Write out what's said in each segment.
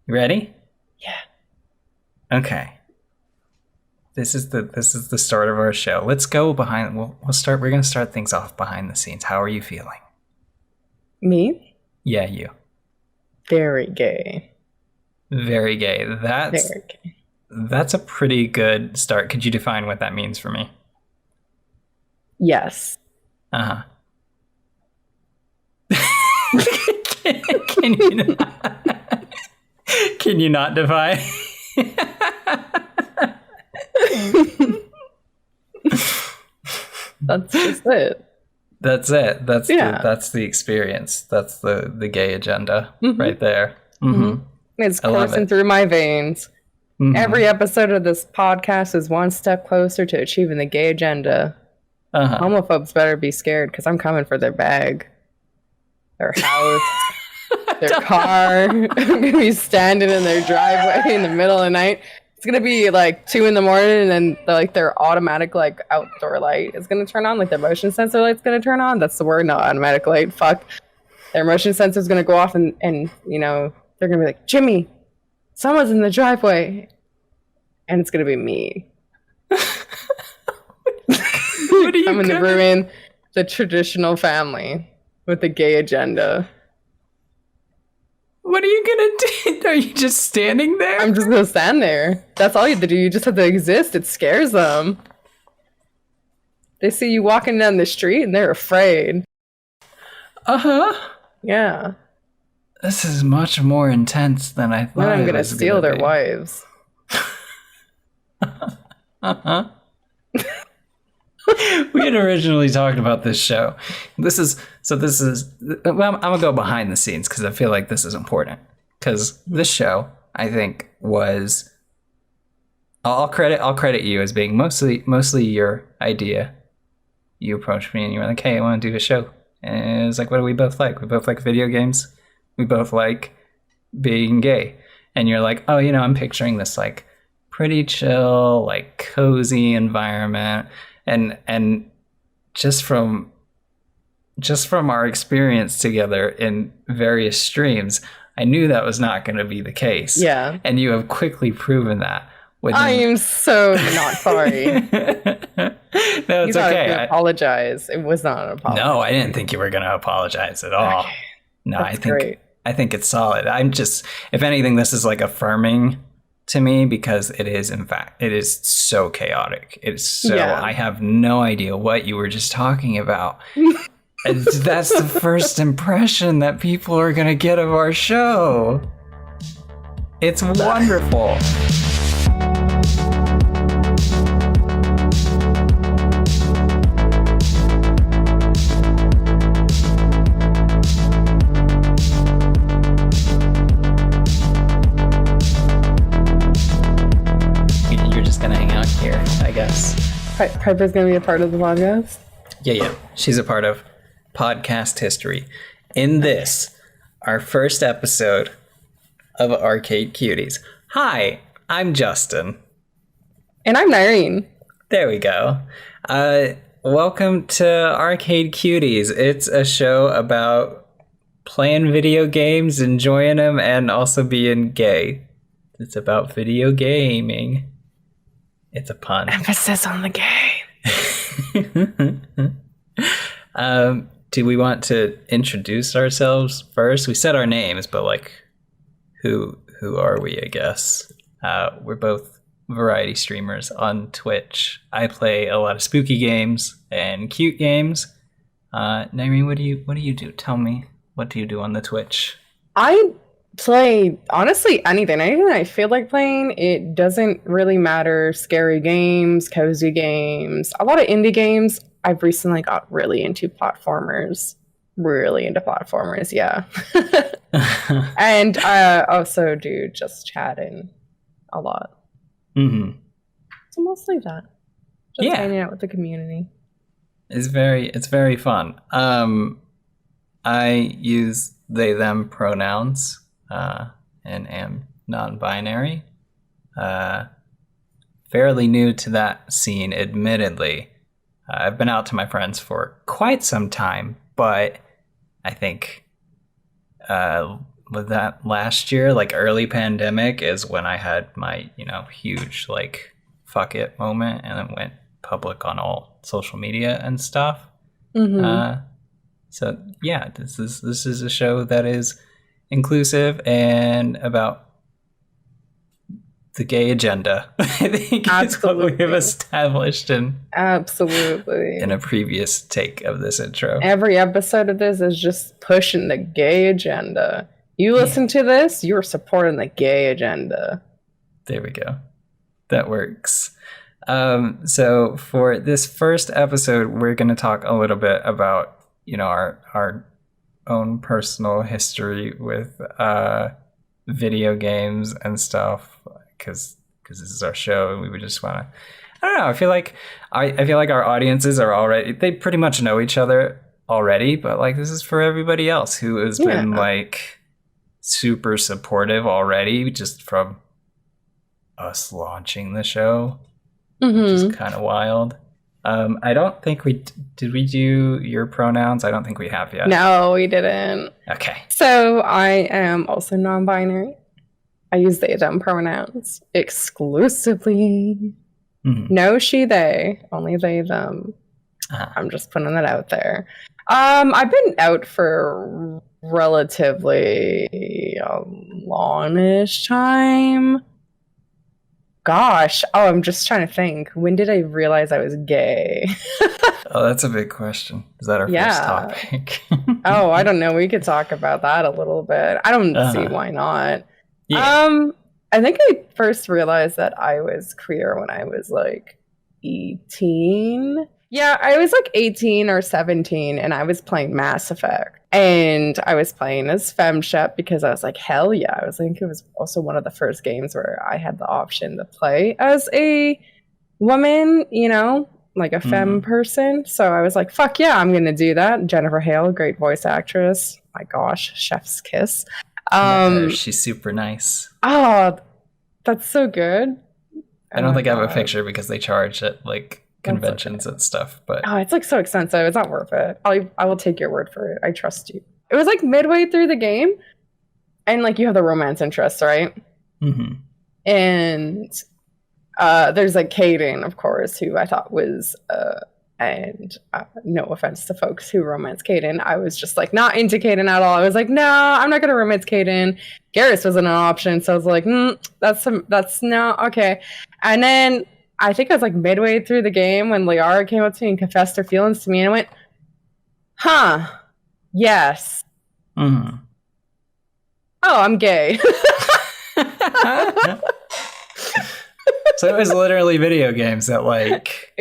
You ready? Yeah. Okay. This is the start of our show. Let's go behind. We'll start. We're gonna start things off behind the scenes. How are you feeling? Me? Yeah, you. Very gay. Very gay. Very gay. That's a pretty good start. Could you define what that means for me? Yes. Uh huh. Can you not? Can you not define? That's just it. That's it. Yeah. That's the experience. That's the gay agenda right there. It's I love coursing it. through my veins. Every episode of this podcast is one step closer to achieving the gay agenda. Uh-huh. Homophobes better be scared because I'm coming for their bag, their house, their car. I'm going to be standing in their driveway in the middle of the night. It's going to be like 2 a.m. and then their automatic outdoor light is going to turn on. Like their motion sensor light's going to turn on. That's the word, not automatic light. Fuck. Their motion sensor is going to go off and they're going to be like, Jimmy, someone's in the driveway. And it's going to be me. What are you I'm going to gonna- ruin the traditional family with the gay agenda. What are you gonna do? Are you just standing there? I'm just going to stand there. That's all you have to do. You just have to exist. It scares them. They see you walking down the street and they're afraid. Uh-huh. Yeah. This is much more intense than I thought. Then I'm it going to was steal gonna their be. wives. Uh-huh. We had originally talked about this show. Well, I'm gonna go behind the scenes because I feel like this is important. Because this show, I think, was I'll credit you as being mostly your idea. You approached me and you were like, "Hey, I want to do a show." And it was like, "What do we both like? We both like video games. We both like being gay." And you're like, "Oh, I'm picturing this like pretty chill, like cozy environment." And just from our experience together in various streams, I knew that was not going to be the case. Yeah. And you have quickly proven that. I am so not sorry. No, it's You thought I okay. was gonna apologize. It was not an apology. No, I didn't think you were going to apologize at all. Okay. No, That's great. I think it's solid. I'm just, if anything, this is like affirming to me because it is so chaotic. It's so, Yeah. I have no idea what you were just talking about. And that's the first impression that people are going to get of our show. It's wonderful. You're just going to hang out here, I guess. Piper's gonna be a part of the podcast. Yeah. She's a part of podcast history. In this, our first episode of Arcade Cuties. Hi, I'm Justin. And I'm Nyreen. There we go. Welcome to Arcade Cuties. It's a show about playing video games, enjoying them, and also being gay. It's about video gaming. It's a pun. Emphasis on the gay. Do we want to introduce ourselves first? We said our names, but like, who are we? I guess we're both variety streamers on Twitch. I play a lot of spooky games and cute games. Nyreen, what do you do? Tell me, what do you do on the Twitch? I play honestly anything I feel like playing. It doesn't really matter. Scary games, cozy games, a lot of indie games. I've recently got really into platformers. Yeah. And also do just chatting a lot. Mm-hmm. So mostly that. Just Yeah. hanging out with the community. It's very fun. I use they them pronouns and am non-binary. Fairly new to that scene, admittedly. I've been out to my friends for quite some time, but I think with that last year, like early pandemic, is when I had my, huge like fuck it moment, and then went public on all social media and stuff. So yeah, this is a show that is inclusive and about the gay agenda. I think it's what we have established in a previous take of this intro. Every episode of this is just pushing the gay agenda. You listen to this, you're supporting the gay agenda. There we go. That works. So for this first episode, we're going to talk a little bit about, our own personal history with video games and stuff, because this is our show, and we would just want to, I don't know, I feel like our audiences are already, they pretty much know each other already, but like this is for everybody else who has been like super supportive already just from us launching the show, which is kind of wild. I don't think did we do your pronouns? I don't think we have yet. No, we didn't. Okay. So I am also non-binary. I use they, them pronouns exclusively. No she, they, only they, them. I'm just putting that out there. I've been out for relatively longish time. Gosh. Oh, I'm just trying to think. When did I realize I was gay? Oh, that's a big question. Is that our first topic? Oh, I don't know. We could talk about that a little bit. I don't see why not. Yeah. I think I first realized that I was queer when I was like 18. Yeah, I was like 18 or 17, and I was playing Mass Effect. And I was playing as FemShep because I was like, hell yeah. I think it was also one of the first games where I had the option to play as a woman, like a femme person. So I was like, fuck yeah, I'm going to do that. Jennifer Hale, great voice actress. My gosh, chef's kiss. She's super nice. Oh, that's so good. I don't think I have a picture because they charge at like conventions and stuff, but it's like so expensive. It's not worth it. I will take your word for it. I trust you. It was like midway through the game, and like you have the romance interests, right? And there's like Caden, of course, who I thought was and no offense to folks who romance Caden, I was just like not into Caden at all. I was like, no, I'm not gonna romance Caden. Garrus wasn't an option, so I was like, that's no okay. And then I think I was like midway through the game when Liara came up to me and confessed her feelings to me, and I went, huh, yes. Oh, I'm gay. So it was literally video games that like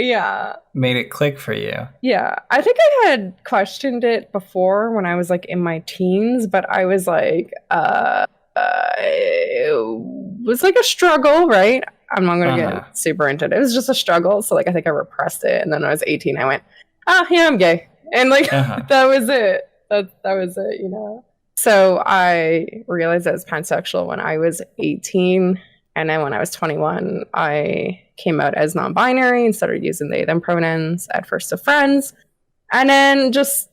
made it click for you. Yeah. I think I had questioned it before when I was like in my teens, but I was like, it was like a struggle, right? I'm not going to get super into it. It was just a struggle. So like, I think I repressed it. And then when I was 18, I went, yeah, I'm gay. And like, that was it. That was it, So I realized I was pansexual when I was 18. And then when I was 21, I came out as non-binary and started using they, them pronouns at first to friends. And then just,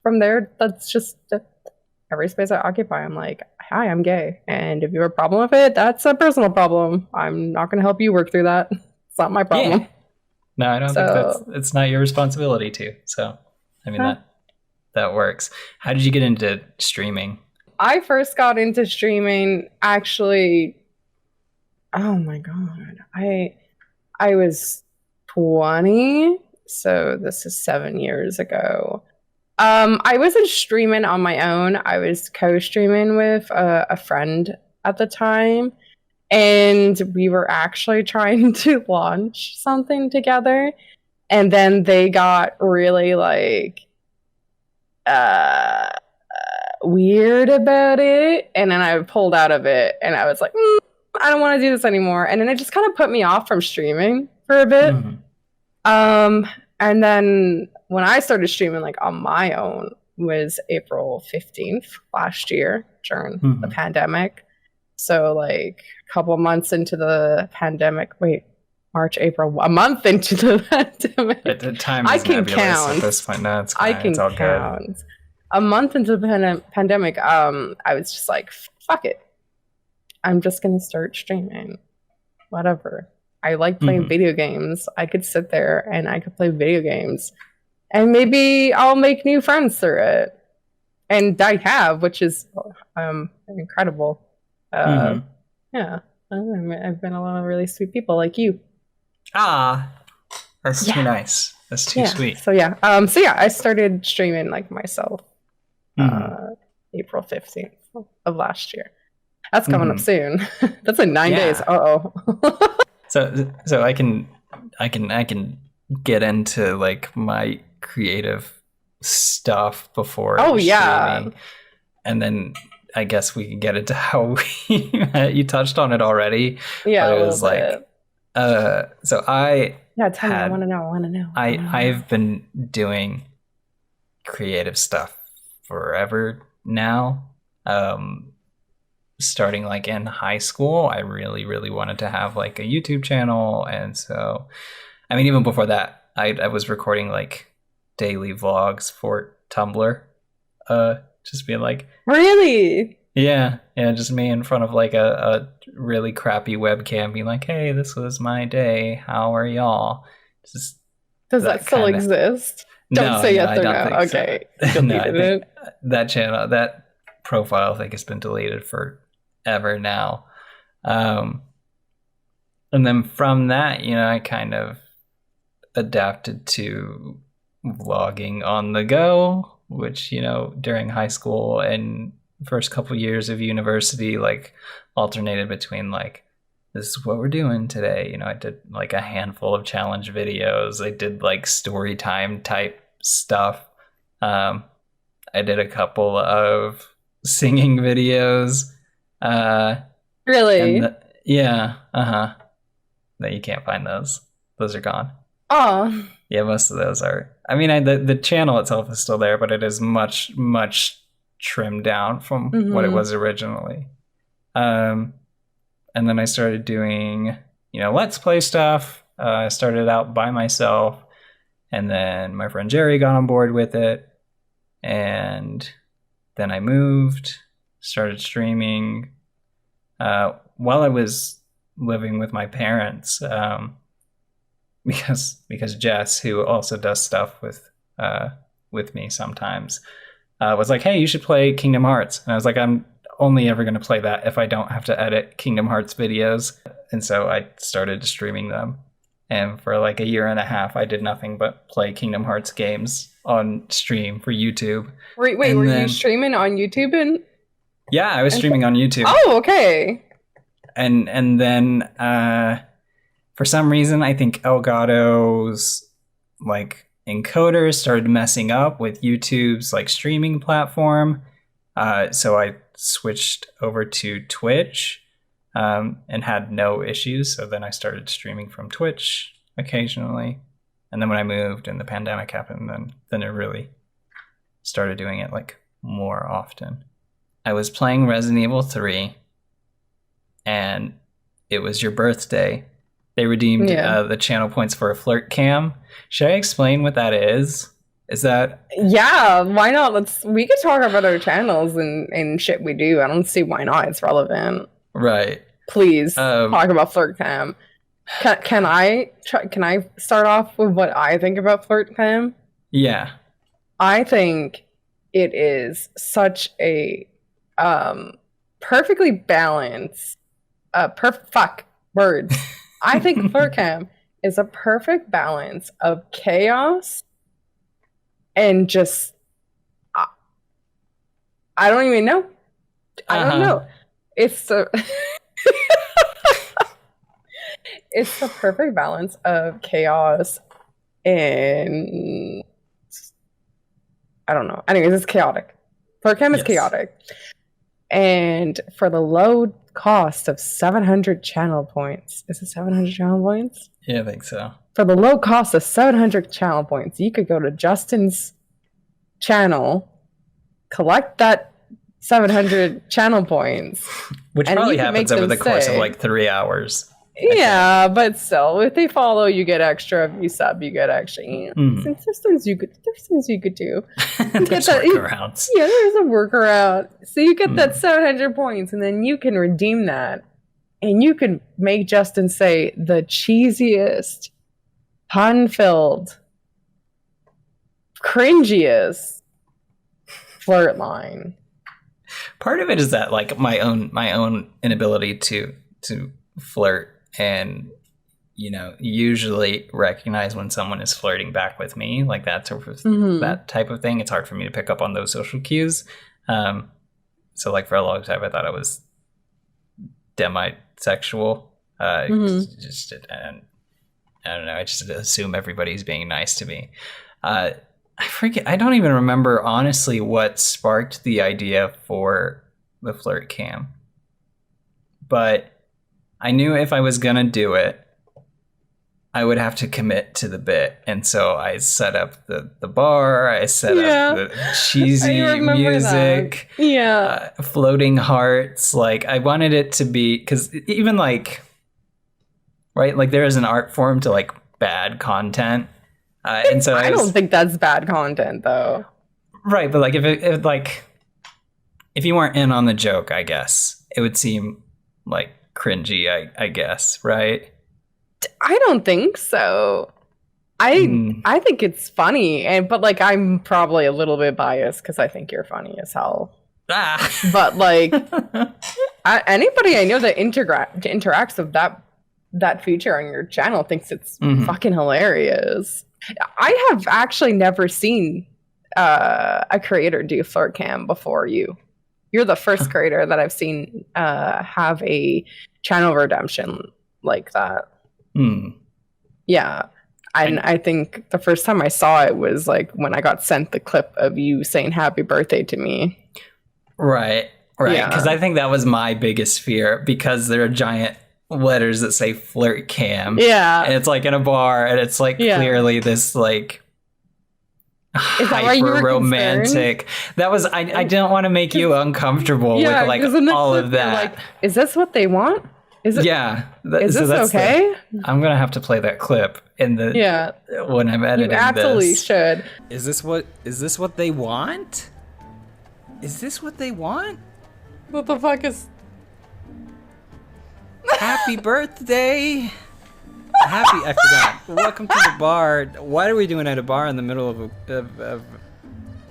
from there, that's just every space I occupy. I'm like, hi, I'm gay. And if you have a problem with it, that's a personal problem. I'm not going to help you work through that. It's not my problem. Yeah. No, I don't think it's not your responsibility to. So, I mean, that works. How did you get into streaming? I first got into streaming actually, oh my God. I was 20, so this is 7 years ago. I wasn't streaming on my own. I was co-streaming with a friend at the time, and we were actually trying to launch something together, and then they got really like weird about it, and then I pulled out of it, and I was like, I don't want to do this anymore. And then it just kind of put me off from streaming for a bit. And then when I started streaming like on my own was April 15th last year during the pandemic. So like a couple months into the pandemic, March, April, a month into the pandemic. At the time, I can count. at this point. No, it's fine. I can it's all count. Good. a month into the pandemic, I was just like, fuck it. I'm just gonna start streaming. Whatever. I like playing Mhm. video games. I could sit there and I could play video games. And maybe I'll make new friends through it. And I have, which is incredible. Uh, Mhm. yeah. I've been a lot of really sweet people like you. Ah, that's too Yeah. nice. That's too Yeah. sweet. So yeah. I started streaming like myself Mhm. April 15th of last year. That's coming up Mhm. soon. That's in 9 days. Yeah. Uh-oh. So I can get into like my creative stuff before Oh yeah. streaming, and then I guess we can get into how you touched on it already, Yeah, but a it little was like bit. so I Yeah, tell me. I had want to know. I want to know. I've been doing creative stuff forever now. Starting like in high school, I really wanted to have like a YouTube channel, and so I mean even before that, I was recording like daily vlogs for Tumblr, just being like, Really? yeah, just me in front of like a really crappy webcam, being like, hey, this was my day. How are y'all? Just Does that that still kind of. exist? Don't No, say no, yes I or don't no. think so. Okay. No, I Deleted think it. that channel, that profile, I think has been deleted forever now. Um, and then from that, I kind of adapted to vlogging on the go, which, during high school and first couple years of university, like alternated between like, this is what we're doing today. I did like a handful of challenge videos. I did like story time type stuff. Um, I did a couple of singing videos. Uh, and Really? yeah, no, you can't find those. Those are gone. Oh. Yeah, most of those are. I mean, the channel itself is still there, but it is much trimmed down from what it Mm-hmm. was originally. Um, and then I started doing, let's play stuff. I started out by myself, and then my friend Jerry got on board with it, and then I moved, started streaming while I was living with my parents. Because Jess, who also does stuff with me sometimes, was like, "Hey, you should play Kingdom Hearts," and I was like, "I'm only ever going to play that if I don't have to edit Kingdom Hearts videos," and so I started streaming them. And for like a year and a half, I did nothing but play Kingdom Hearts games on stream for YouTube. Wait, And were then, you streaming on YouTube yeah, I was and streaming on YouTube. Oh, okay. And then for some reason, I think Elgato's like encoders started messing up with YouTube's like streaming platform. So I switched over to Twitch and had no issues. So then I started streaming from Twitch occasionally. And then when I moved and the pandemic happened, then I really started doing it like more often. I was playing Resident Evil 3 and it was your birthday. They redeemed the channel points for a Flirt Cam. Should I explain what that is? Is that... Yeah, why not? We could talk about our channels and shit we do. I don't see why not. It's relevant. Right. Please talk about Flirt Cam. Can I start off with what I think about Flirt Cam? Yeah. I think it is such a perfectly balanced fuck words. I think Flirt Cam is a perfect balance of chaos and just I don't even know. I don't know. It's the it's the perfect balance of chaos and I don't know. Anyways, it's chaotic. Flirt Cam is chaotic. And for the low cost of 700 channel points. Is it 700 channel points? Yeah, I think so. For the low cost of 700 channel points, you could go to Justin's channel, collect that 700 channel points. Which probably happens over the course of like 3 hours. Yeah, but still, if they follow, you get extra. If you sub, you get extra. Since there's things you could do. There's workarounds. Yeah, there's a workaround. So you get that 700 points, and then you can redeem that, and you can make Justin say the cheesiest, pun-filled, cringiest flirt line. Part of it is that like my own inability to flirt and usually recognize when someone is flirting back with me, like that sort of that type of thing. It's hard for me to pick up on those social cues. So like for a long time I thought I was demisexual. Just and I don't know, I just assume everybody's being nice to me. I don't even remember honestly what sparked the idea for the flirt cam. But I knew if I was gonna do it, I would have to commit to the bit. And so I set up the bar, I set up the cheesy music, floating hearts. Like I wanted it to be, because even like, right, like there is an art form to like bad content. And so I don't think that's bad content though. Right, but like if you weren't in on the joke, I guess it would seem like cringy, I guess, right? I don't think so. I think it's funny, but like I'm probably a little bit biased because I think you're funny as hell. But like anybody I know that interacts with that feature on your channel thinks it's fucking hilarious. I have actually never seen a creator do flirt cam before you. You're the first creator that I've seen have a channel redemption like that. Yeah. And I think the first time I saw it was like when I got sent the clip of you saying happy birthday to me. Right. Because I think that was my biggest fear, because there are giant letters that say flirt cam. Yeah. And it's like in a bar, and it's like clearly this like hyper romantic. That was I didn't want to make you uncomfortable with like all of that. Like, is this what they want? Is it? Yeah. Is this okay? I'm gonna have to play that clip in the when I'm editing. You absolutely should. Is this what they want? Is this what they want? What the fuck is? Happy birthday! I forgot. Welcome to the bar. What are we doing at a bar in the middle of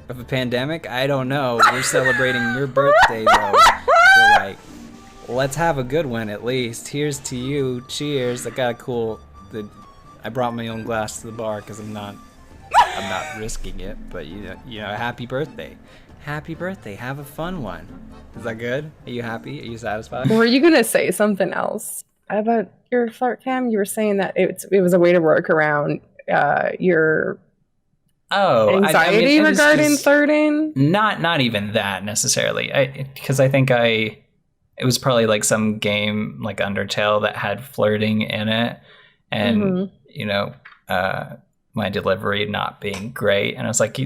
a pandemic? I don't know. We're celebrating your birthday though. So like, let's have a good one at least. Here's to you. Cheers. I brought my own glass to the bar because I'm not risking it. But you know, happy birthday. Happy birthday. Have a fun one. Is that good? Are you happy? Are you satisfied? Were you gonna say something else about your flirt cam? You were saying that it was a way to work around your anxiety regarding flirting. Not even that necessarily. Because I think it was probably like some game like Undertale that had flirting in it, and my delivery not being great, and I was like,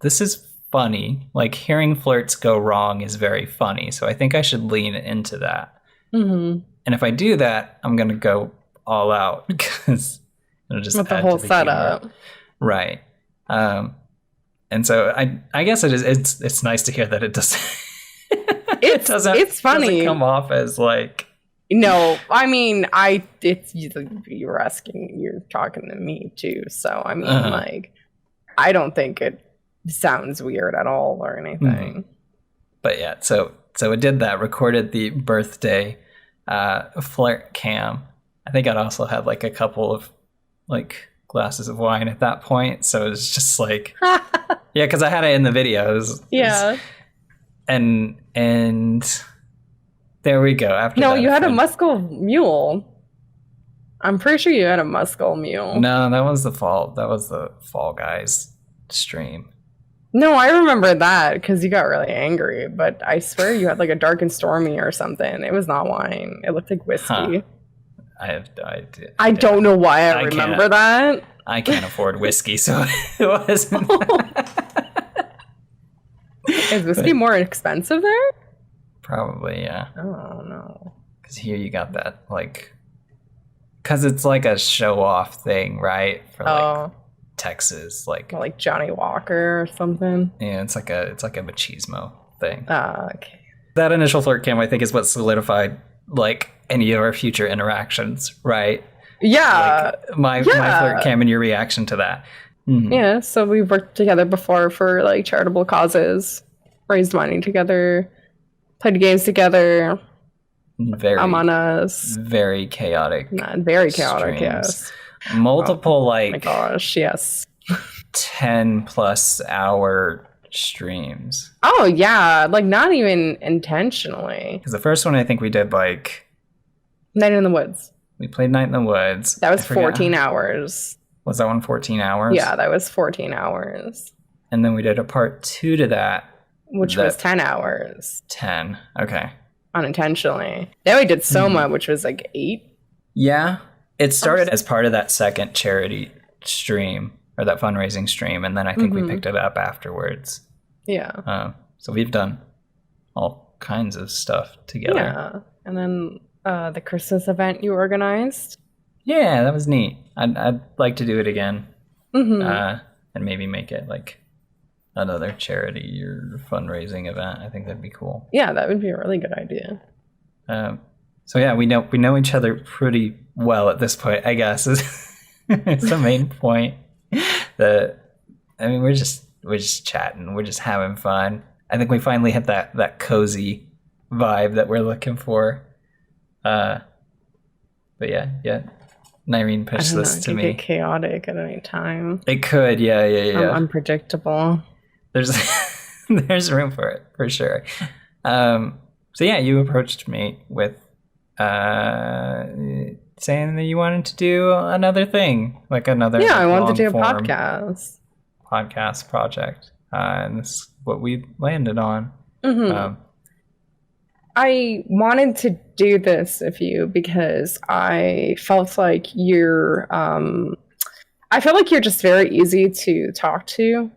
this is funny. Like hearing flirts go wrong is very funny, so I think I should lean into that. And if I do that, I'm gonna go all out because it'll just with the whole setup, right? And so I guess it's nice to hear that it doesn't. It's funny. Doesn't come off as like. No, I mean you're talking to me too, so I mean like I don't think it sounds weird at all or anything. But yeah, so it did that, recorded the birthday flirt cam. I think I'd also had like a couple of like glasses of wine at that point, so it was just like yeah, because I had it in the videos. And there we go. After no, you had a Muscle Mule. I'm pretty sure you had a Muscle Mule. No, that was the Fall Guys stream. No, I remember that because you got really angry, but I swear you had like a Dark and Stormy or something. It was not wine. It looked like whiskey. I don't know why I remember that. I can't afford whiskey, so it wasn't. Is whiskey more expensive there? Probably, yeah. Oh, no. Because here you got that, like, because it's like a show off thing, right? For like Oh, Texas, like like Johnny Walker or something. yeah, it's like a machismo thing. Okay. That initial flirt cam, I think, is what solidified like any of our future interactions, right? Yeah. Like my flirt cam and your reaction to that. Mm-hmm. Yeah, so we've worked together before for like charitable causes, raised money together, played games together. Very Among Us. very chaotic. Very chaotic, streams. yes. Multiple like Oh my gosh, yes. 10+ hour streams. Oh yeah, like not even intentionally. Because the first one I think we did like Night in the Woods. we played Night in the Woods. That was 14 hours. Was that one 14 hours? Yeah, that was 14 hours. And then we did a part 2 to that. Which was 10 hours. 10. Okay. Unintentionally. Then we did Soma, which was like 8. Yeah. It started as part of that second charity stream or that fundraising stream. And then I think we picked it up afterwards. Yeah. So we've done all kinds of stuff together. Yeah. And then the Christmas event you organized. Yeah, that was neat. I'd like to do it again. Mm-hmm. And maybe make it like another charity or fundraising event. I think that'd be cool. Yeah, that would be a really good idea. So yeah, we know each other pretty well at this point, I guess. Is the main point. We're just chatting. We're just having fun. I think we finally hit that cozy vibe that we're looking for. But yeah. Nyreen pitched this to me. It could get chaotic at any time. It could, yeah. Unpredictable. There's room for it, for sure. So yeah, you approached me with saying that you wanted to do another thing, like another I wanted to do a podcast project, and this is what we landed on. I wanted to do this with you because I felt like you're just very easy to talk to.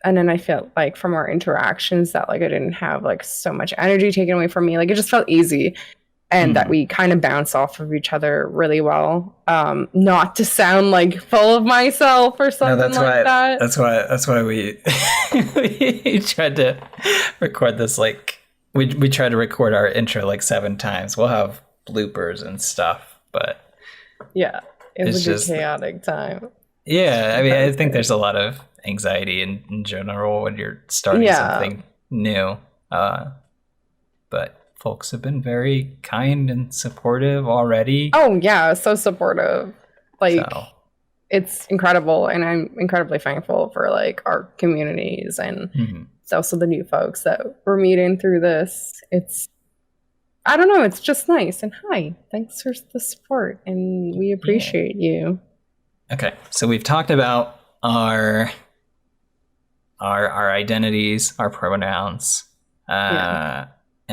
And then I felt like from our interactions that like I didn't have like so much energy taken away from me. Like it just felt easy and that we kind of bounce off of each other really well. Not to sound like full of myself or something that. That's why we we tried to record this. Like we tried to record our intro like 7 times. We'll have bloopers and stuff, but yeah, it was a good chaotic time. Yeah, I mean, I think there's a lot of anxiety in general when you're starting something new. But folks have been very kind and supportive already. Oh, yeah, so supportive. Like, it's incredible, and I'm incredibly thankful for, like, our communities, and it's also the new folks that we're meeting through this. I don't know, it's just nice. And hi, thanks for the support, and we appreciate you. Okay, so we've talked about our identities, our pronouns, and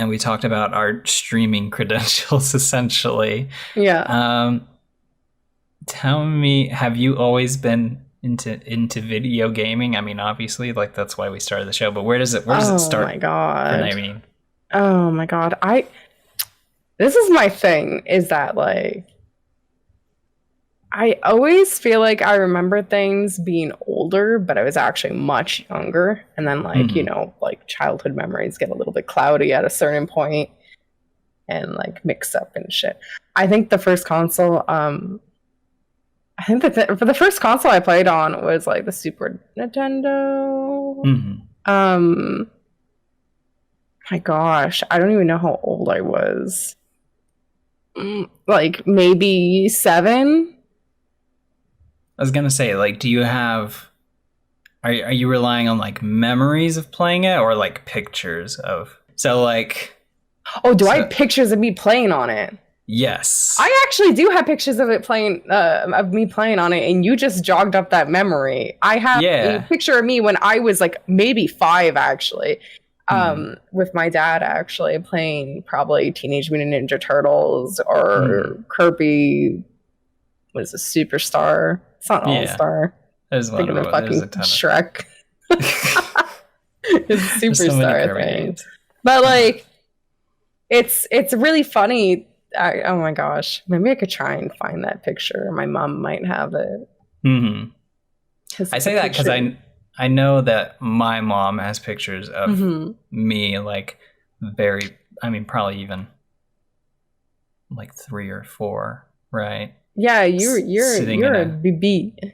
we talked about our streaming credentials, essentially. Yeah. Tell me, have you always been into video gaming? I mean, obviously, like that's why we started the show. But where does it start? Oh my god. I mean, oh my god. This is my thing. Is that like I always feel like I remember things being older, but I was actually much younger. And then, like, you know, like childhood memories get a little bit cloudy at a certain point and like mix up and shit. I think the first console, I think that for the first console I played on was like the Super Nintendo. My gosh, I don't even know how old I was. Like maybe 7. I was gonna say, like, do you have? Are you relying on like memories of playing it or like pictures of? So like, I have pictures of me playing on it? Yes, I actually do have pictures of it playing, of me playing on it, and you just jogged up that memory. I have a picture of me when I was like maybe 5, actually, with my dad actually playing probably Teenage Mutant Ninja Turtles or Kirby. What is a Superstar? It's not All-Star. There's one of them. Fucking Shrek. It's Superstar, so I think. But like, it's really funny Oh my gosh. Maybe I could try and find that picture. My mom might have it. Mm-hmm. I say that because I know that my mom has pictures of me, like probably even like 3 or 4, right? Yeah, you're a BB.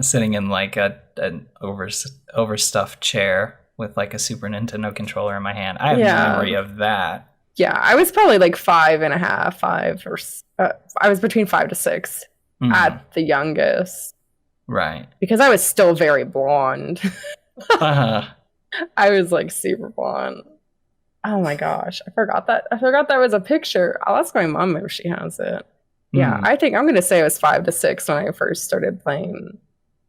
Sitting in like an overstuffed chair with like a Super Nintendo controller in my hand. I have memory of that. Yeah, I was probably like 5.5, I was between 5 to 6 at the youngest. Right. Because I was still very blonde. I was like super blonde. Oh my gosh, I forgot that was a picture. I'll ask my mom if she has it. Yeah, I think I'm gonna say it was 5 to 6 when I first started playing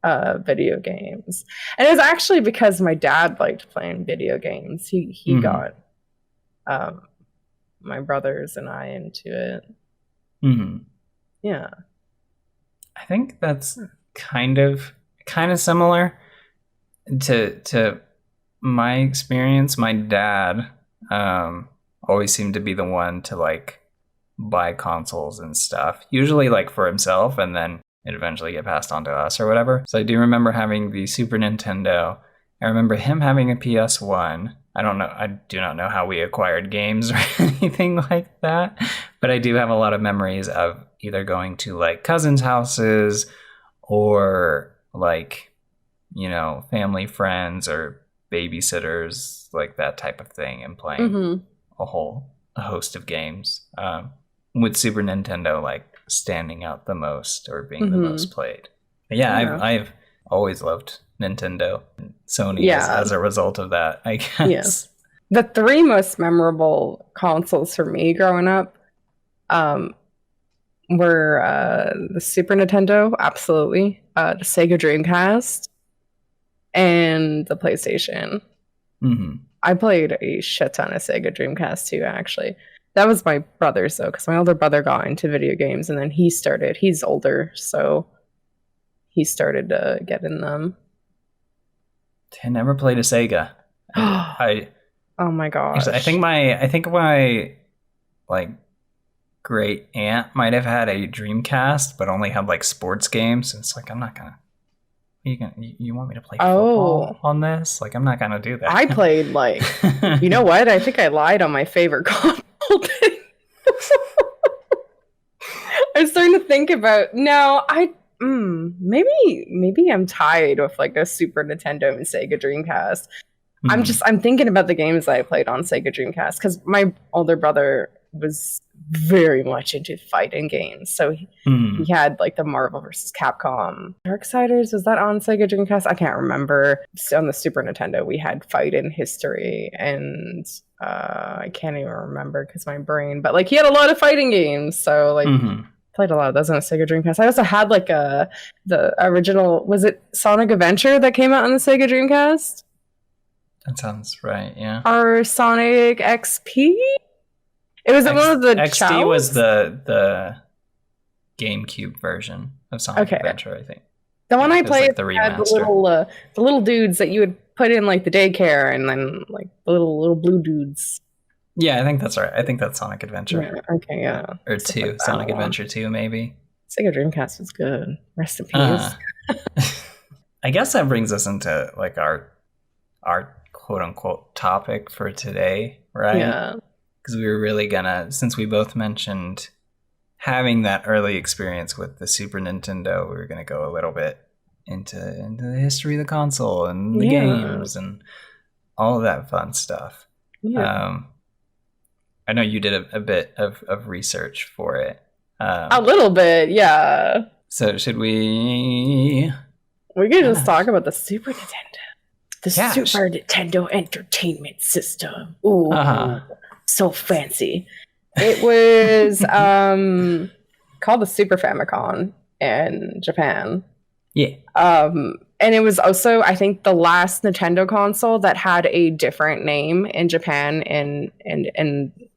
video games, and it was actually because my dad liked playing video games. He got my brothers and I into it. Yeah, I think that's kind of similar to my experience. My dad always seemed to be the one to like buy consoles and stuff, usually like for himself, and then it eventually get passed on to us or whatever. So I do remember having the Super Nintendo. I remember him having a PS1. I do not know how we acquired games or anything like that, but I do have a lot of memories of either going to like cousins' houses or like, family friends or babysitters, like that type of thing, and playing a host of games, with Super Nintendo like standing out the most or being the most played. But yeah, I've always loved Nintendo and Sony as a result of that, I guess. The 3 most memorable consoles for me growing up were the Super Nintendo, absolutely, the Sega Dreamcast, and the PlayStation. I played a shit ton of Sega Dreamcast too, actually. That was my brother's though, because my older brother got into video games, and then he's older, so he started to get in them. I never played a Sega. Oh my gosh! I think my like great aunt might have had a Dreamcast, but only had like sports games. It's like, I'm not gonna. You want me to play football on this? Like, I'm not gonna do that. I played like, you know what? I think I lied on my favorite console. I'm starting to think about maybe I'm tied with like a Super Nintendo and Sega Dreamcast. I'm thinking about the games that I played on Sega Dreamcast, because my older brother was very much into fighting games. So he had like the Marvel vs. Capcom. Darksiders, was that on Sega Dreamcast? I can't remember. On the Super Nintendo, we had Fight in History, and I can't even remember because my brain, but like he had a lot of fighting games. So like played a lot of those on the Sega Dreamcast. I also had like the original, was it Sonic Adventure that came out on the Sega Dreamcast? That sounds right, yeah. Or Sonic XP? It was one of the XD was the GameCube version of Sonic Adventure, I think. The one I played had the little dudes that you would put in like the daycare, and then like the little blue dudes. Yeah, I think that's right. I think that's Sonic Adventure. Yeah, okay, yeah. Or 2, like Sonic Adventure 2, maybe. Sega Dreamcast was good. Rest in peace. I guess that brings us into like our quote unquote topic for today, right? Yeah. Because we were really gonna, since we both mentioned having that early experience with the Super Nintendo, we were gonna go a little bit into the history of the console and the games and all of that fun stuff. Yeah. I know you did a bit of research for it. A little bit, yeah. So should we? We could just talk about the Super Nintendo. The Super Nintendo Entertainment System. Ooh. So fancy. It was called the Super Famicom in Japan. Yeah. And it was also, I think, the last Nintendo console that had a different name in Japan and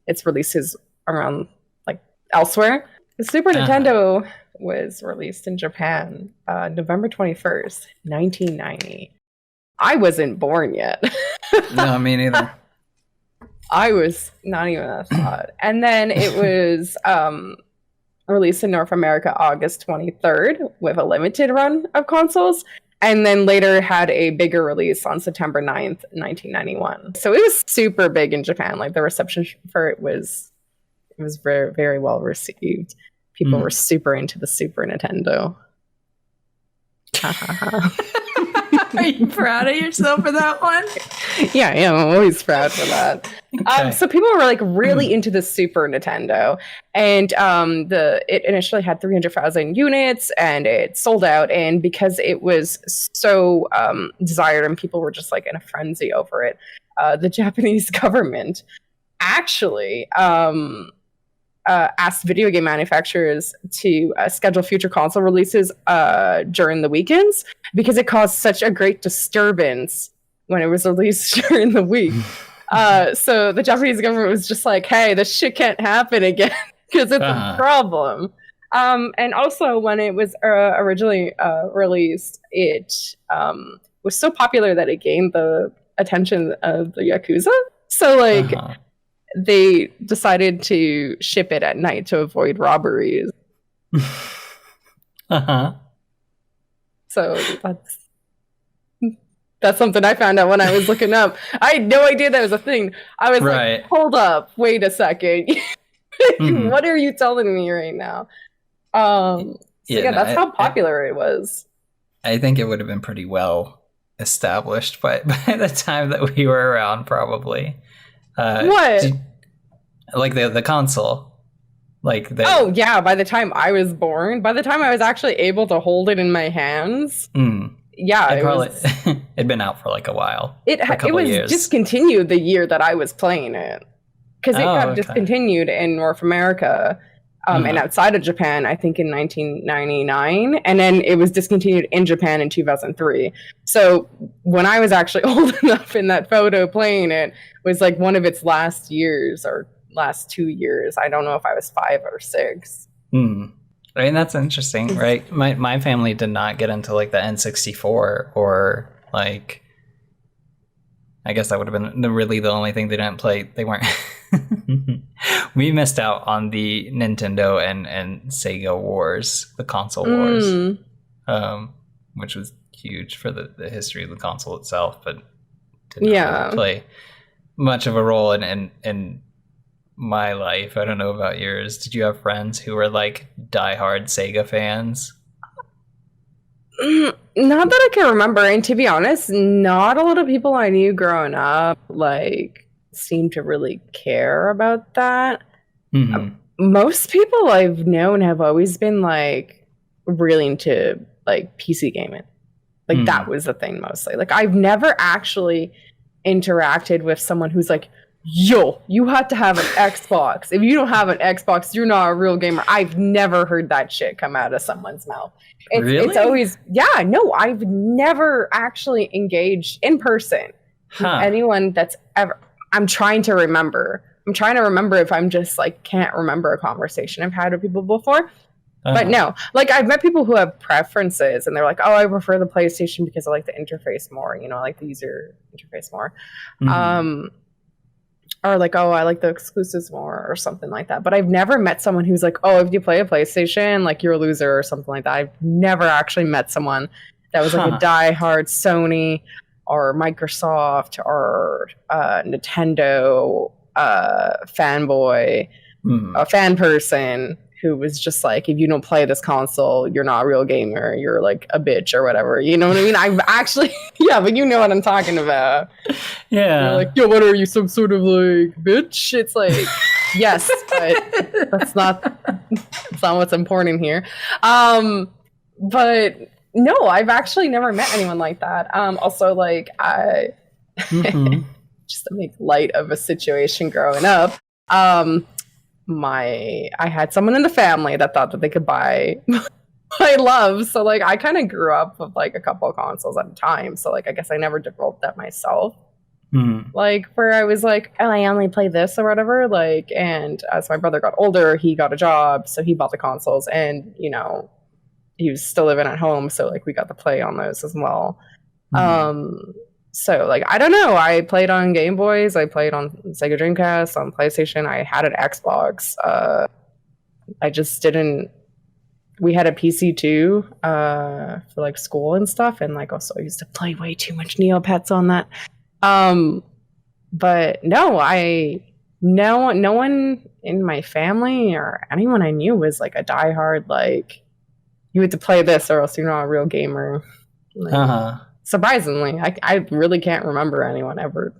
its releases around like elsewhere. The Super Nintendo was released in Japan November 21st, 1990. I wasn't born yet. No, me neither. I was not even a thought. And then it was released in North America August 23rd with a limited run of consoles, and then later had a bigger release on September 9th, 1991. So it was super big in Japan. Like the reception for it was very, very well received. People were super into the Super Nintendo. Are you proud of yourself for that one? Yeah, I'm always proud for that. Okay. So people were like really into the Super Nintendo, and it initially had 300,000 units, and it sold out. And because it was so desired, and people were just like in a frenzy over it, the Japanese government actually asked video game manufacturers to schedule future console releases during the weekends because it caused such a great disturbance when it was released during the week. So the Japanese government was just like, hey, this shit can't happen again because it's a problem. And also, when it was originally released, it was so popular that it gained the attention of the Yakuza. So, like, they decided to ship it at night to avoid robberies. So that's something I found out when I was looking up. I had no idea that was a thing. I was like, hold up, wait a second. What are you telling me right now? That's how popular it was. I think it would have been pretty well established by the time that we were around, probably. What? Like the console. Like oh yeah, by the time I was born, by the time I was actually able to hold it in my hands. Yeah, it'd been out for like a while. It was years. Discontinued the year that I was playing it. Because it got discontinued in North America and outside of Japan, I think in 1999. And then it was discontinued in Japan in 2003. So when I was actually old enough in that photo playing it, was like one of its last years or last 2 years. I don't know if I was 5 or 6. I mean, that's interesting, right? My family did not get into like the N64 or like, I guess that would have been really the only thing they didn't play. They weren't. We missed out on the Nintendo and Sega wars, the console wars, which was huge for the history of the console itself, but did not really play much of a role in my life. I don't know about yours. Did you have friends who were like diehard Sega fans? Not that I can remember, and to be honest, not a lot of people I knew growing up like seemed to really care about that. Most people I've known have always been like really into like PC gaming. Like that was the thing mostly. Like I've never actually interacted with someone who's like, yo, you have to have an Xbox. If you don't have an Xbox, you're not a real gamer. I've never heard that shit come out of someone's mouth. It's always, I've never actually engaged in person with anyone that's ever. I'm trying to remember if I'm just like can't remember a conversation I've had with people before. But no, like I've met people who have preferences and they're like, oh, I prefer the PlayStation because I like the interface more, I like the user interface more. Or like, oh, I like the exclusives more or something like that. But I've never met someone who's like, oh, if you play a PlayStation, like you're a loser or something like that. I've never actually met someone that was like a diehard Sony or Microsoft or Nintendo fanboy, a fan person who was just like, if you don't play this console, you're not a real gamer. You're like a bitch or whatever. You know what I mean? I've actually, but you know what I'm talking about. Yeah. You're like, yo, what are you, some sort of like bitch? It's like, yes, but that's not what's important here. But no, I've actually never met anyone like that. Also, like, I just to make light of a situation growing up. I had someone in the family that thought that they could buy my love. So like I kind of grew up with like a couple of consoles at a time. So like I guess I never developed that myself. Like where I was like, oh, I only play this or whatever. Like, and as my brother got older, he got a job, so he bought the consoles, and he was still living at home, so like we got to play on those as well. So like I don't know. I played on Game Boys. I played on Sega Dreamcast, on PlayStation. I had an Xbox. I just didn't. We had a PC too for like school and stuff, and like also I used to play way too much Neopets on that. But no one in my family or anyone I knew was like a diehard like you had to play this or else you're not a real gamer. Like, surprisingly, I really can't remember anyone ever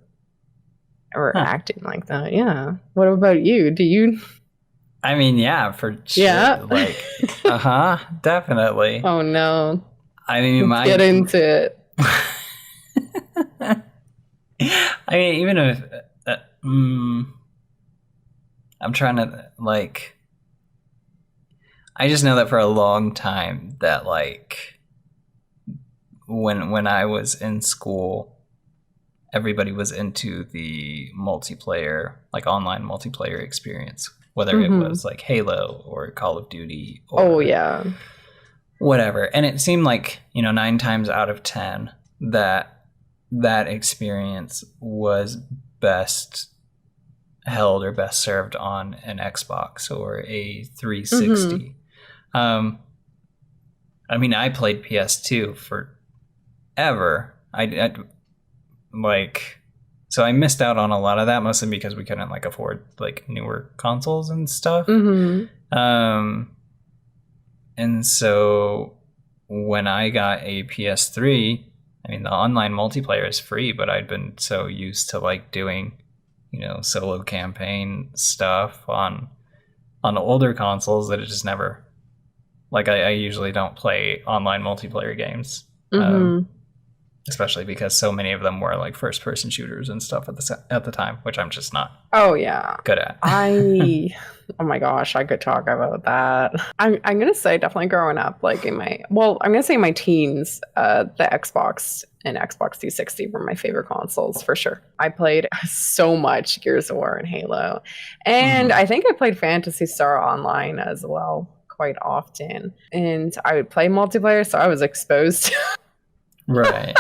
acting like that. Yeah. What about you? Do you? I mean, yeah, for sure. Yeah. Like, definitely. Oh no. I mean, Let's get into it. I mean, even if I'm trying to like, I just know that for a long time that like when I was in school, everybody was into the multiplayer, like online multiplayer experience, whether it was like Halo or Call of Duty or whatever. And it seemed like, 9 times out of 10 that experience was best held or best served on an Xbox or a 360. I mean, I played PS2 forever. I like, so I missed out on a lot of that, mostly because we couldn't like afford like newer consoles and stuff. And so when I got a PS3, I mean, the online multiplayer is free, but I'd been so used to like doing, solo campaign stuff on older consoles that it just never, like I usually don't play online multiplayer games. Especially because so many of them were like first person shooters and stuff at the time, which I'm just not good at. Oh my gosh, I could talk about that. I'm gonna say definitely growing up, like I'm gonna say my teens, the Xbox and Xbox 360 were my favorite consoles for sure. I played so much Gears of War and Halo, and I think I played Phantasy Star Online as well quite often, and I would play multiplayer, so I was exposed to right.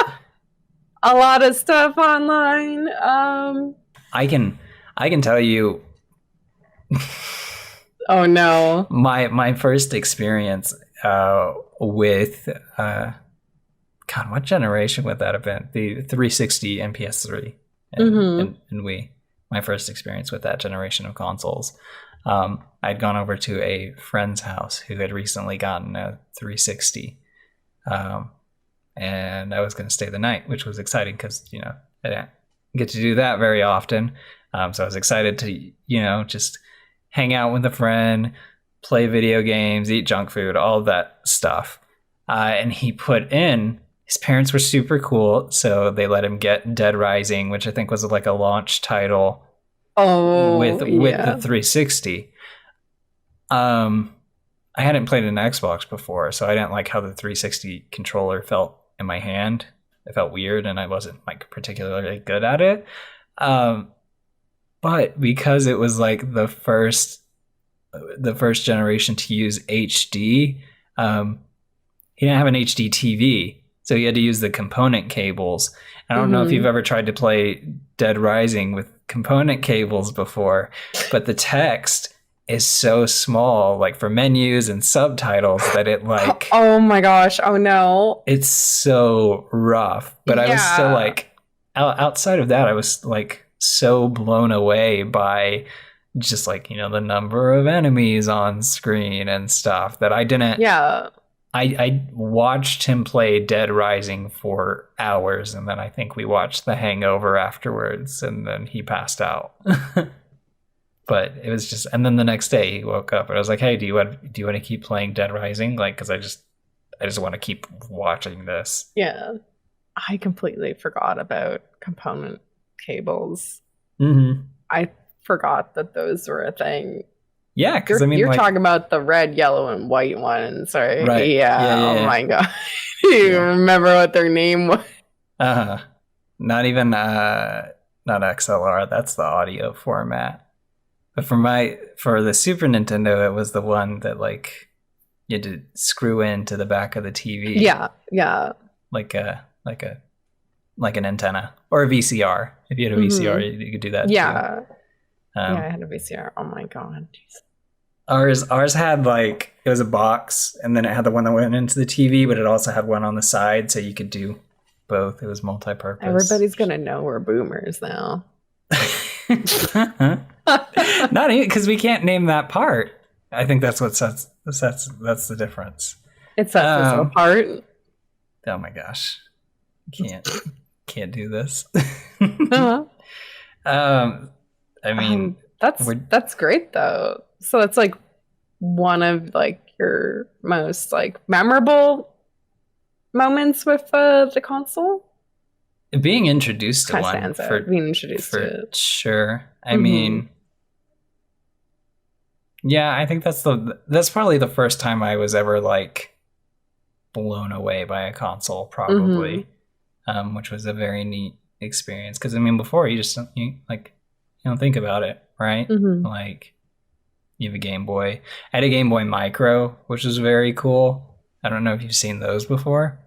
a lot of stuff online. I can tell you. Oh no. My first experience with God, what generation would that have been? The 360 and PS3 and Wii. My first experience with that generation of consoles. I'd gone over to a friend's house who had recently gotten a 360. And I was going to stay the night, which was exciting because, I didn't get to do that very often. So I was excited to, just hang out with a friend, play video games, eat junk food, all of that stuff. And he put in, his parents were super cool. So they let him get Dead Rising, which I think was like a launch title with the 360. I hadn't played an Xbox before, so I didn't like how the 360 controller felt in my hand. It felt weird, and I wasn't like particularly good at it. But because it was like the first generation to use HD, he didn't have an HD TV, so he had to use the component cables. I don't know if you've ever tried to play Dead Rising with component cables before, but the text is so small, like for menus and subtitles, that it like oh my gosh, oh no, it's so rough. But I was still like, outside of that, I was like so blown away by just like, the number of enemies on screen and stuff that I didn't. I watched him play Dead Rising for hours, and then I think we watched The Hangover afterwards, and then he passed out. But it was just, and then the next day he woke up and I was like, "Hey, do you want to keep playing Dead Rising? Like, because I just want to keep watching this." Yeah, I completely forgot about component cables. I forgot that those were a thing. Yeah, because you're talking about the red, yellow, and white ones, right? Right. Yeah. Oh my god, do you remember what their name was? Not even not XLR. That's the audio format. But for the Super Nintendo, it was the one that like you had to screw into the back of the TV. Yeah. Like a like an antenna or a VCR. If you had a VCR, you could do that. Yeah. Too. Yeah, I had a VCR. Oh my god. Ours had like, it was a box, and then it had the one that went into the TV, but it also had one on the side, so you could do both. It was multi-purpose. Everybody's gonna know we're boomers now. Not even because we can't name that part. I think that's what sets that's the difference. It sets us apart. Oh my gosh, can't do this. Uh-huh. I mean, that's great though. So it's like one of like your most like memorable moments with the console. Being introduced to Kinda one stands out. Being introduced to it. Sure. I mean, yeah, I think that's probably the first time I was ever like blown away by a console, probably, which was a very neat experience. Because I mean, before you don't think about it, right? Like, you have a Game Boy. I had a Game Boy Micro, which was very cool. I don't know if you've seen those before.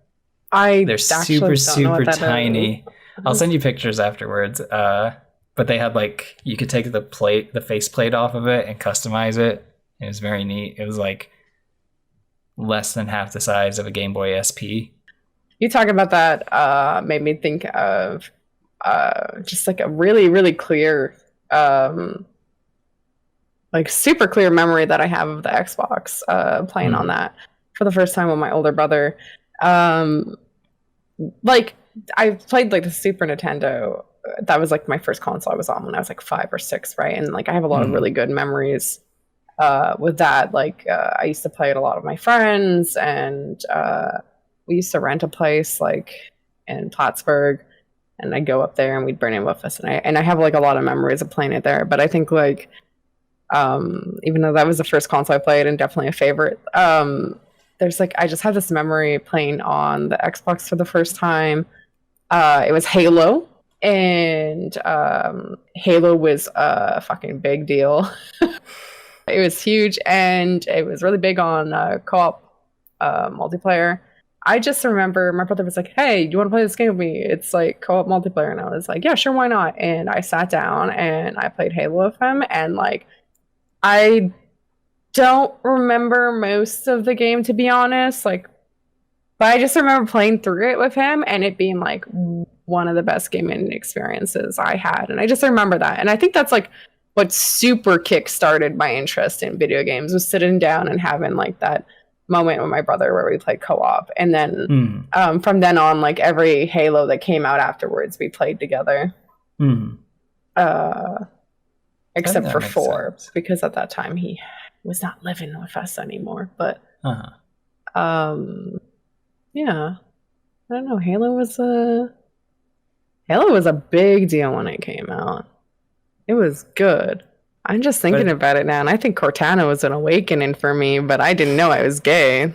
They're super tiny. I'll send you pictures afterwards. But they had like, you could take the faceplate off of it and customize it. It was very neat. It was like less than half the size of a Game Boy SP. You talking about that made me think of just like a really, really clear like super clear memory that I have of the Xbox playing on that for the first time with my older brother. Like I played like the Super Nintendo. That was like my first console I was on when I was like 5 or 6, right? And like I have a lot of really good memories with that. Like I used to play it a lot with my friends, and we used to rent a place like in Plattsburgh, and I'd go up there and we'd bring it with us, and I have like a lot of memories of playing it there. But I think like even though that was the first console I played and definitely a favorite, there's like, I just have this memory playing on the Xbox for the first time. It was Halo, and Halo was a fucking big deal. It was huge, and it was really big on co-op multiplayer. I just remember my brother was like, hey, do you want to play this game with me? It's like co-op multiplayer. And I was like, yeah, sure, why not? And I sat down and I played Halo with him, and like, I don't remember most of the game, to be honest, like, but I just remember playing through it with him and it being like one of the best gaming experiences I had. And I just remember that. And I think that's like what super kick-started my interest in video games, was sitting down and having like that moment with my brother where we played co-op. And then from then on, like every Halo that came out afterwards, we played together. Except for 4, because at that time he was not living with us anymore. But yeah, I don't know. Halo was a big deal when it came out. It was good. I'm just thinking about it now, and I think Cortana was an awakening for me, but I didn't know I was gay.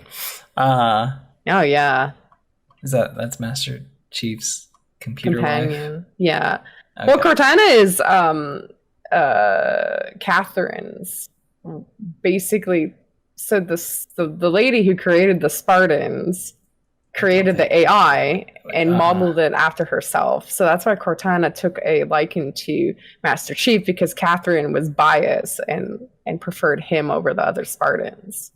Oh yeah. That's Master Chief's computer companion wife? Yeah. Okay. Well, Cortana is Catherine's, basically. So the lady who created the Spartans created the AI and modeled it after herself. So that's why Cortana took a liking to Master Chief, because Catherine was biased and preferred him over the other Spartans.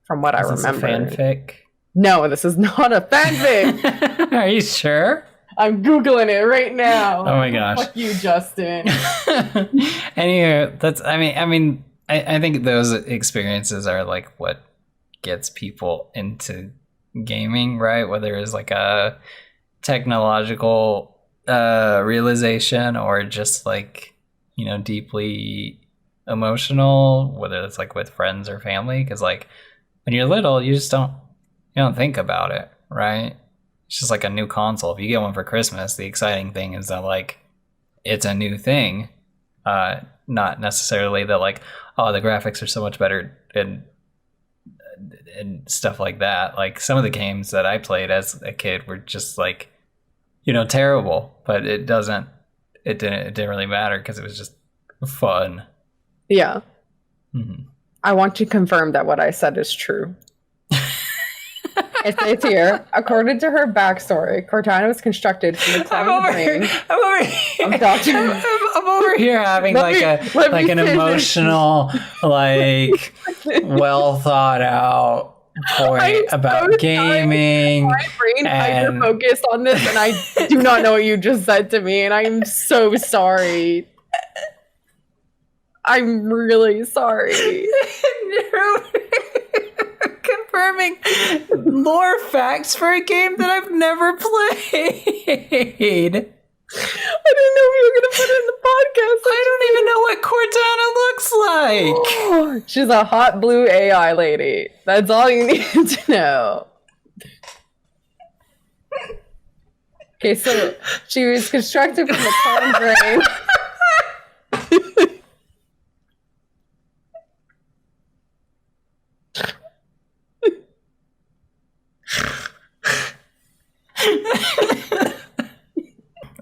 From what I remember. Is this a fanfic? No, this is not a fanfic. Are you sure? I'm Googling it right now. Oh my gosh. Fuck you, Justin. Anyway, I think those experiences are like what gets people into gaming, right? Whether it's like a technological realization or just like, deeply emotional, whether it's like with friends or family. Because like when you're little, you don't think about it, right? It's just like a new console. If you get one for Christmas, the exciting thing is that like it's a new thing, not necessarily that like, oh, the graphics are so much better and stuff like that. Like some of the games that I played as a kid were just like, terrible, but it didn't really matter because it was just fun. Yeah. I want to confirm that what I said is true. It states here, according to her backstory, Cortana was constructed from the clone brain of Dr. I'm over here having an emotional, well thought out point about gaming. My brain hyper focused on this, and I do not know what you just said to me, and I'm so sorry. I'm really sorry. Confirming lore facts for a game that I've never played. I didn't know we were going to put it in the podcast. I don't even know what Cortana looks like. She's a hot blue AI lady. That's all you need to know. Okay, so she was constructed from the clone brain.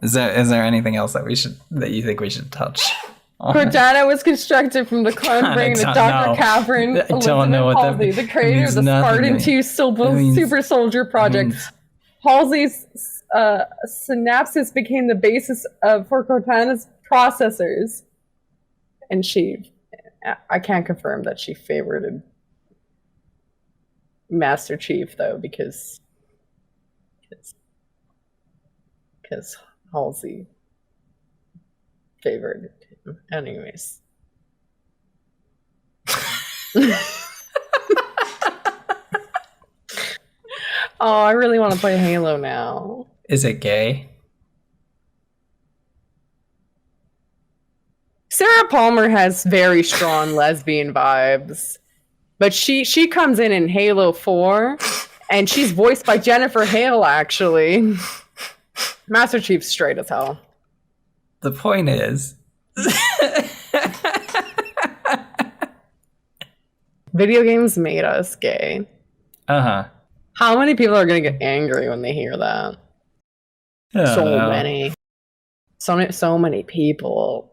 Is there anything else that you think we should touch on? Cortana was constructed from the clone brain of Dr. Catherine Halsey, the creator of the Spartan 2 Super Soldier Project. Halsey's synapses became the basis for Cortana's processors. And I can't confirm that she favorited Master Chief, though, because Halsey favored him. Anyways. Oh, I really want to play Halo now. Is it gay? Sarah Palmer has very strong lesbian vibes. But she comes in Halo 4, and she's voiced by Jennifer Hale, actually. Master Chief's straight as hell. The point is... Video games made us gay. Uh-huh. How many people are going to get angry when they hear that? Many. So many people.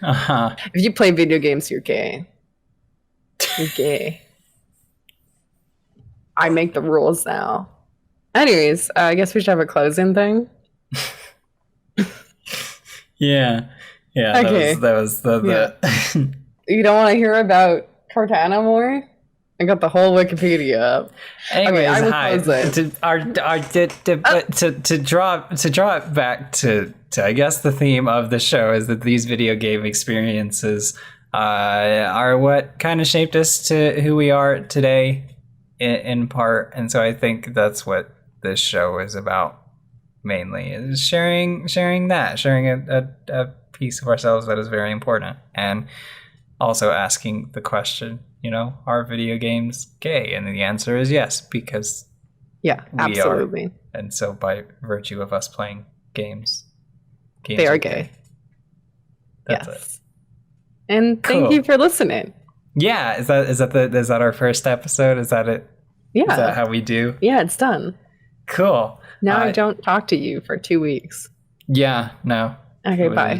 Uh-huh. If you play video games, you're gay. You're gay. I make the rules now. Anyways, I guess we should have a closing thing. Yeah. Okay. That was the... You don't want to hear about Cortana more? I got the whole Wikipedia up. Anyways, I will hi. close it. To draw it back to I guess the theme of the show is that these video game experiences are what kind of shaped us to who we are today, in part. And so I think that's what this show is about mainly, is sharing a piece of ourselves that is very important, and also asking the question, are video games gay? And the answer is yes, because absolutely. And so by virtue of us playing games they are gay. That's yes. it. And thank you for listening. Yeah, is that our first episode? Is that it? Yeah. Is that how we do? Yeah, it's done. Cool. Now I don't talk to you for 2 weeks. Yeah, no. Okay, bye.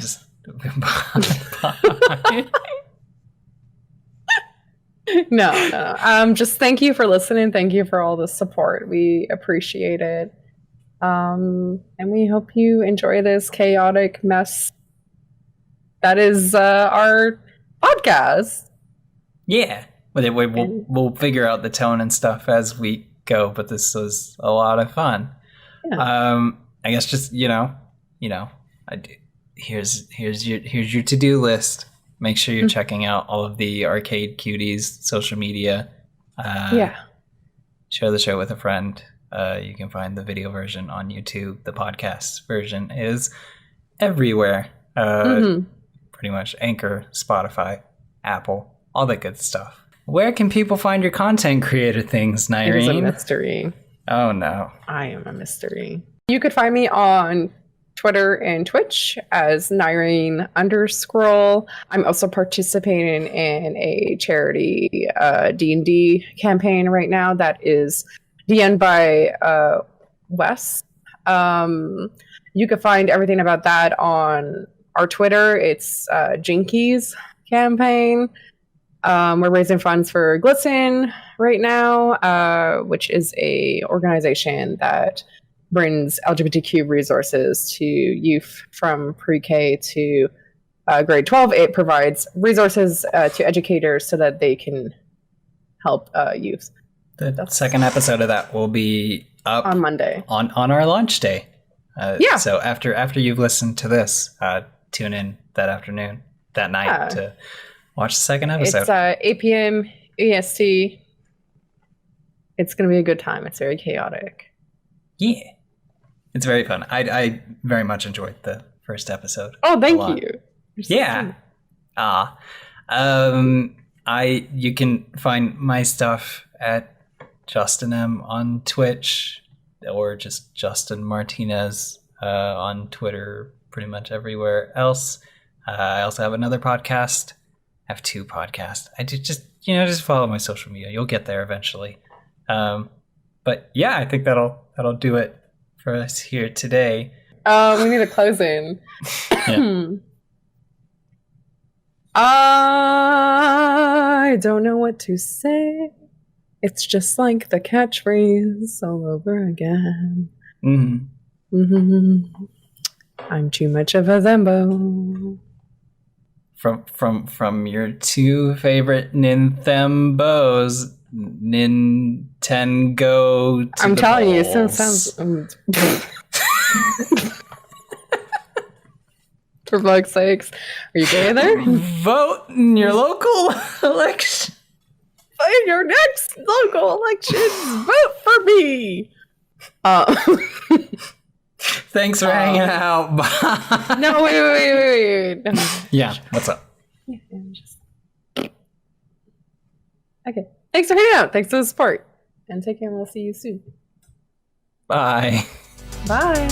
Bye. No. Just thank you for listening. Thank you for all the support. We appreciate it. And we hope you enjoy this chaotic mess that is our podcast. Yeah. We'll figure out the tone and stuff as we go, but this was a lot of fun. Yeah. I guess just here's your to-do list. Make sure you're checking out all of the Arcade Cuties social media. Share the show with a friend. You can find the video version on YouTube. The podcast version is everywhere. Pretty much Anchor, Spotify, Apple, all that good stuff. Where can people find your content creator things, Nyreen? It is a mystery. Oh, no. I am a mystery. You could find me on Twitter and Twitch as Nyreen _. I'm also participating in a charity D&D campaign right now that is DN'd by Wes. You can find everything about that on our Twitter. It's Jinkies campaign. We're raising funds for Glisten right now, which is a organization that brings LGBTQ resources to youth from pre-K to grade 12. It provides resources to educators so that they can help youth. The second episode of that will be up on Monday on our launch day. Yeah. So after you've listened to this, tune in that afternoon, that night to watch the second episode. It's 8 p.m. EST. It's going to be a good time. It's very chaotic. Yeah. It's very fun. I very much enjoyed the first episode. Oh, thank you. Yeah. You can find my stuff at Justin M on Twitch, or just Justin Martinez on Twitter, pretty much everywhere else. I also have another podcast. I have 2 podcasts. I just follow my social media. You'll get there eventually. But yeah, I think that'll do it for us here today. We need a closing. Yeah. I don't know what to say. It's just like the catchphrase all over again. Mm-hmm. Mm-hmm. I'm too much of a Zembo. From your 2 favorite Ninthembos, Nintengo. I'm telling you, it still sounds. For fuck's sakes, are you gay there? Vote in your local election. In your next local elections, vote for me. Thanks for hanging out. Bye. No, wait. No. Yeah, what's up? Okay. Thanks for hanging out. Thanks for the support. And take care, and we'll see you soon. Bye. Bye.